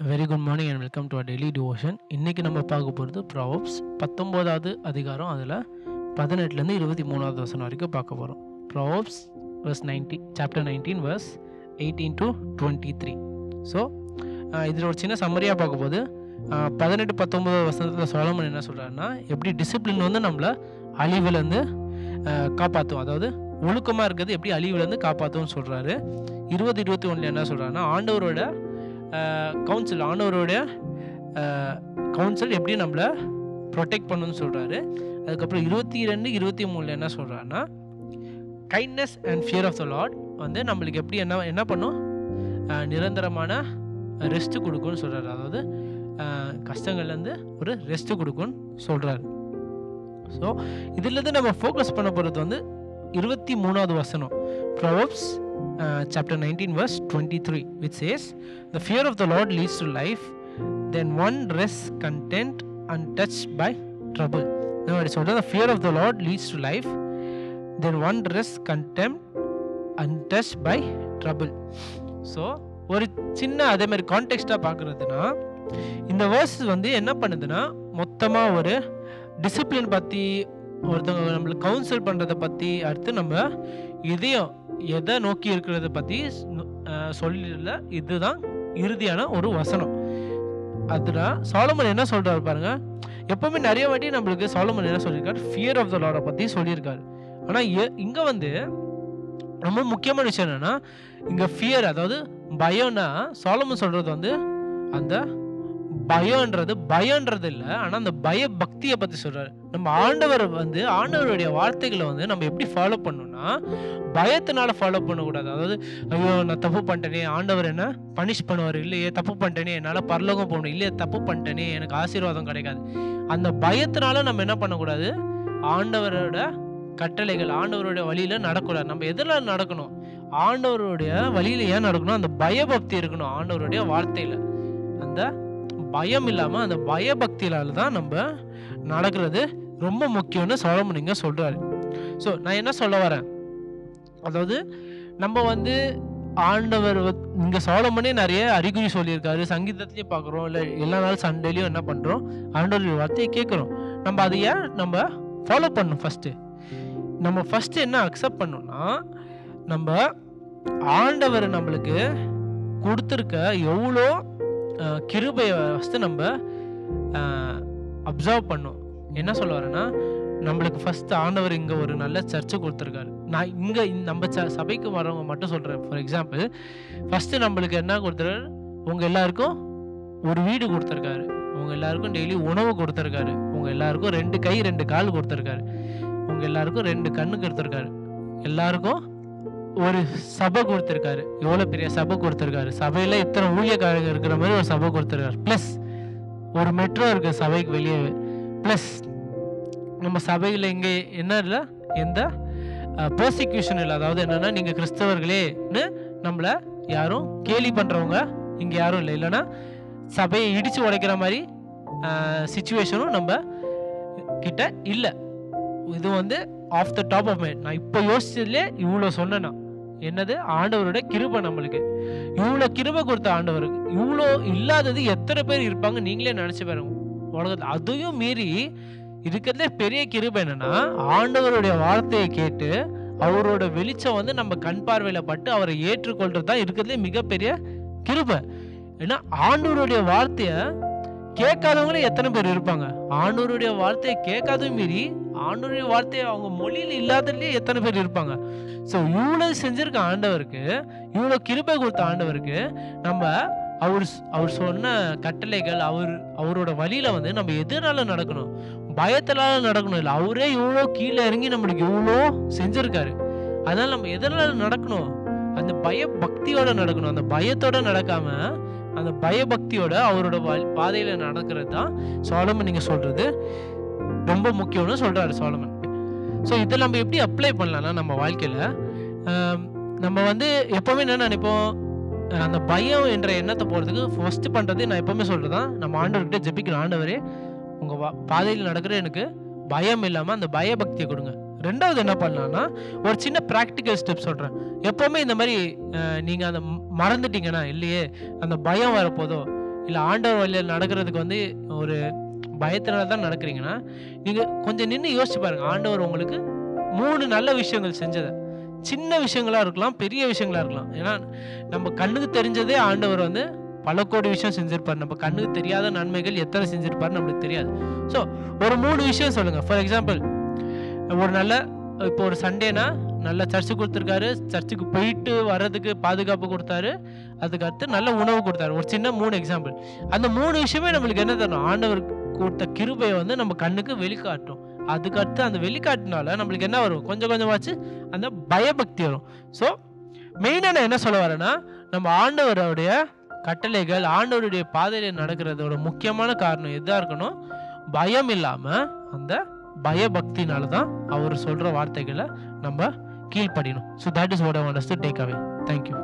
Very good morning and welcome to a daily devotion. இன்றைக்கி நம்ம பார்க்க போகிறது ப்ராவர்ப்ஸ் 19வது அதிகாரம். அதில் 18லேருந்து 23வது வசனம் வரைக்கும் பார்க்க போகிறோம். Proverbs chapter 19 verse 18 to 23. So இதில் ஒரு சின்ன சம்மரியாக பார்க்க போது 18-19 வசனத்தில் சோலமன் என்ன சொல்கிறாருன்னா, எப்படி டிசிப்ளின் வந்து நம்மளை அழிவுலேருந்து காப்பாற்றும், அதாவது ஒழுக்கமாக இருக்கிறது எப்படி அழிவுலேருந்து காப்பாற்றும்னு சொல்கிறாரு. 20-21 என்ன சொல்கிறாருன்னா, ஆண்டவரோட கவுன்சில், ஆண்டவருடைய கவுன்சில் எப்படி நம்மளை ப்ரொடெக்ட் பண்ணணும்னு சொல்கிறாரு. அதுக்கப்புறம் 22-23 என்ன சொல்கிறாருன்னா, kindness and fear of the Lord வந்து நம்மளுக்கு எப்படி என்ன பண்ணும், நிரந்தரமான ரெஸ்ட்டு கொடுக்கும்னு சொல்கிறாரு. அதாவது கஷ்டங்கள்லேருந்து ஒரு ரெஸ்ட்டு கொடுக்கும்னு சொல்கிறாரு. ஸோ இதுலேருந்து நம்ம ஃபோக்கஸ் பண்ண போகிறது வந்து 23வது வசனம், Proverbs chapter 19 verse 23, which says, the fear of the Lord leads to life, then one rests content untouched by trouble. Now it is what the fear of the Lord leads to life, then one rests content untouched by trouble. So ஒரு சின்ன அதே மாதிரி கான்டெக்ஸ்டாக பார்க்குறதுனா, இந்த verse வந்து என்ன பண்ணுதுன்னா, மொத்தமாக ஒரு டிசிப்ளின் பற்றி, ஒருத்தவங்க நம்மளுக்கு கவுன்சில் பண்ணுறதை பற்றி, அடுத்து நம்ம இதையும் எதை நோக்கி இருக்கிறத பற்றி சொல்லல. இதுதான் இறுதியான ஒரு வசனம். அதுதான் சாலமன் என்ன சொல்றாரு பாருங்க. எப்பவுமே நிறைய வாட்டி நம்மளுக்கு சாலமன் என்ன சொல்லியிருக்காரு, ஃபியர் ஆஃப் த லார்டை பற்றி சொல்லியிருக்காரு. ஆனால் இங்கே வந்து ரொம்ப முக்கியமான விஷயம் என்னன்னா, இங்கே ஃபியர், அதாவது பயம்னா, சாலமன் சொல்றது வந்து அந்த பயம்ன்றது இல்லை, ஆனால் அந்த பய பக்தியை பற்றி சொல்றாரு. நம்ம ஆண்டவர் வந்து ஆண்டவருடைய வார்த்தைகளை வந்து நம்ம எப்படி ஃபாலோ பண்ணணும்னா, பயத்தினால ஃபாலோ பண்ணக்கூடாது. அதாவது ஐயோ நான் தப்பு பண்ணிட்டேனே, ஆண்டவர் என்ன பனிஷ் பண்ணுவார், இல்லையே தப்பு பண்ணிட்டேனே என்னால் பரலோகம் போகணும், இல்லையே தப்பு பண்ணிட்டேனே எனக்கு ஆசீர்வாதம் கிடைக்காது, அந்த பயத்தினால நம்ம என்ன பண்ணக்கூடாது, ஆண்டவரோட கட்டளைகள், ஆண்டவருடைய வழியில நடக்கூடாது. நம்ம எதில் நடக்கணும், ஆண்டவருடைய வழியில ஏன் நடக்கணும், அந்த பயபக்தி இருக்கணும். ஆண்டவருடைய வார்த்தையில அந்த பயம் இல்லாம அந்த பயபக்தியால தான் நம்ம நடக்கிறது ரொம்ப முக்கியம்னு சாலமன் இங்க சொல்றாரு. ஸோ நான் என்ன சொல்ல வரேன், அதாவது நம்ம வந்து ஆண்டவர் இங்க சாலமனே நிறைய அறிகுறி சொல்லியிருக்காரு. சங்கீதத்திலையும் பார்க்குறோம், இல்லை எல்லா நாள் சண்டேலையும் என்ன பண்றோம், ஆண்டவருடைய வார்த்தையை கேட்குறோம். நம்ம அதை ஏன் நம்ம ஃபாலோ பண்ணணும், நம்ம ஃபர்ஸ்ட் என்ன அக்செப்ட் பண்ணோம்னா, நம்ம ஆண்டவர் நம்மளுக்கு கொடுத்துருக்க எவ்வளோ கிருபையை ஃபஸ்ட்டு நம்ம அப்சர்வ் பண்ணோம். என்ன சொல்ல வரேன்னா, நம்மளுக்கு ஃபஸ்ட்டு ஆண்டவர் இங்கே ஒரு நல்ல சர்ச்சை கொடுத்துருக்காரு. நான் இங்கே நம்ம சபைக்கு வரவங்க மட்டும் சொல்கிறேன். ஃபார் எக்ஸாம்பிள், ஃபஸ்ட்டு நம்மளுக்கு என்ன கொடுத்துருக்காரு, உங்கள் எல்லாருக்கும் ஒரு வீடு கொடுத்துருக்காரு, உங்கள் எல்லாருக்கும் டெய்லி உணவு கொடுத்துருக்காரு, உங்கள் எல்லாருக்கும் 2 கை 2 கால் கொடுத்துருக்காரு, உங்கள் எல்லாருக்கும் 2 கண்ணு கொடுத்துருக்காரு, எல்லாருக்கும் ஒரு சபை கொடுத்துருக்காரு. எவ்வளோ பெரிய சபை கொடுத்துருக்காரு, சபையில் இத்தனை ஊழியக்காரங்க இருக்கிற மாதிரி ஒரு சபை கொடுத்துருக்காரு. ப்ளஸ் ஒரு மெட்ரோ இருக்கு சபைக்கு வெளியே. ப்ளஸ் நம்ம சபையில் இங்கே என்ன இல்லை, எந்த பெர்சிக்யூஷன் இல்லை. அதாவது என்னன்னா, நீங்கள் கிறிஸ்தவர்களேன்னு நம்மளை யாரும் கேலி பண்ணுறவங்க இங்கே யாரும் இல்லை. இல்லைன்னா சபையை இடித்து உடைக்கிற மாதிரி சிச்சுவேஷனும் நம்ம கிட்ட இல்லை. இது வந்து off the top of mind, நான் இப்போ யோசிச்சதுலே இவ்வளோ சொன்னேன்னா, என்னது, ஆண்டவரோட கிருபை. நம்மளுக்கு இவ்வளோ கிருபை கொடுத்த ஆண்டவருக்கு இவ்வளோ இல்லாதது எத்தனை பேர் இருப்பாங்க நீங்களே நினச்சி பாருங்க உலகத்தில். அதையும் மீறி இருக்கிறதுல பெரிய கிருபை என்னன்னா, ஆண்டவருடைய வார்த்தையை கேட்டு அவரோட வெளிச்சம் வந்து நம்ம கண் பார்வையில் பட்டு அவரை ஏற்றுக்கொள்றது தான் இருக்கிறதுலே மிகப்பெரிய கிருபை. ஏன்னா ஆண்டவருடைய வார்த்தையை கேட்காதவங்களே எத்தனை பேர் இருப்பாங்க. ஆண்டவருடைய வார்த்தையை கேட்காதும் மீறி ஆண்டவருடைய வார்த்தையை அவங்க மொழியில் இல்லாததுலேயே எத்தனை பேர் இருப்பாங்க. ஸோ இவ்வளோ செஞ்சிருக்க ஆண்டவருக்கு, இவ்வளோ கிருபை கொடுத்த ஆண்டவருக்கு நம்ம அவர் சொன்ன கட்டளைகள், அவரோட வழியில வந்து நம்ம எதனால நடக்கணும், பயத்தினால நடக்கணும் இல்லை. அவரே இவ்வளோ கீழே இறங்கி நம்மளுக்கு இவ்வளோ செஞ்சிருக்காரு. அதனால நம்ம எதனால நடக்கணும், அந்த பயபக்தியோட நடக்கணும். அந்த பயத்தோட நடக்காம அந்த பயபக்தியோட அவரோட பாதையில நடக்கிறது தான் சாலமன் நீங்க சொல்றது ரொம்ப முக்கியம்னு சொல்றாரு சாலமன். ஸோ இதை நம்ம எப்படி அப்ளை பண்ணலாம்னா, நம்ம வாழ்க்கையில நம்ம வந்து எப்பவுமே என்ன நினைப்போம், அந்த பயம் என்ற எண்ணத்தை போறதுக்கு ஃபர்ஸ்ட் பண்றது, நான் எப்பவுமே சொல்றதுதான், நம்ம ஆண்டவர்கிட்ட ஜெபிக்கணும். ஆண்டவரே, உங்க பாதையில் நடக்கிற எனக்கு பயம் இல்லாம அந்த பயபக்தியை கொடுங்க. ரெண்டாவது என்ன பண்ணலாம்னா, ஒரு சின்ன ப்ராக்டிக்கல் ஸ்டெப் சொல்கிறேன். எப்போவுமே இந்த மாதிரி நீங்கள் அதை மறந்துட்டீங்கன்னா, இல்லையே அந்த பயம் வரப்போதோ, இல்லை ஆண்டவர் வழியில் நடக்கிறதுக்கு வந்து ஒரு பயத்தினால தான் நடக்கிறீங்கன்னா, நீங்கள் கொஞ்சம் நின்று யோசிச்சு பாருங்க. ஆண்டவர் உங்களுக்கு 3 நல்ல விஷயங்கள் செஞ்சதை, சின்ன விஷயங்களா இருக்கலாம், பெரிய விஷயங்களா இருக்கலாம். ஏன்னா நம்ம கண்ணுக்கு தெரிஞ்சதே ஆண்டவர் வந்து பல கோடி விஷயம் செஞ்சிருப்பார். நம்ம கண்ணுக்கு தெரியாத நன்மைகள் எத்தனை செஞ்சிருப்பாருன்னு நம்மளுக்கு தெரியாது. ஸோ ஒரு 3 விஷயம் சொல்லுங்க. ஃபார் எக்ஸாம்பிள், ஒரு நல்ல இப்போ ஒரு சண்டேனா நல்ல சர்ச்சுக்கு கொடுத்துருக்காரு, சர்ச்சுக்கு போயிட்டு வர்றதுக்கு பாதுகாப்பு கொடுத்தாரு, அதுக்கு அடுத்து நல்ல உணவு கொடுத்தாரு. ஒரு சின்ன 3 எக்ஸாம்பிள். அந்த 3 விஷயமே நம்மளுக்கு என்ன தரணும்? ஆண்டவர் கொடுத்த கிருபையை வந்து நம்ம கண்ணுக்கு வெளிக்காட்டும். அதுக்கு அடுத்து அந்த வெளிக்காட்டினால நம்மளுக்கு என்ன வரும்? கொஞ்சம் கொஞ்சமாச்சு அந்த பயபக்தி வரும். ஸோ மெயினாக நான் என்ன சொல்ல வரேன்னா, நம்ம ஆண்டவருடைய கட்டளைகள், ஆண்டவருடைய பாதையில் நடக்கிறதோட முக்கியமான காரணம் எதாக இருக்கணும்? பயம் இல்லாமல் அந்த பயபக்தினால தான் அவர் சொல்கிற வார்த்தைகளை நம்ம கீழ்ப்படியணும். So that is what I want us to take away. Thank you.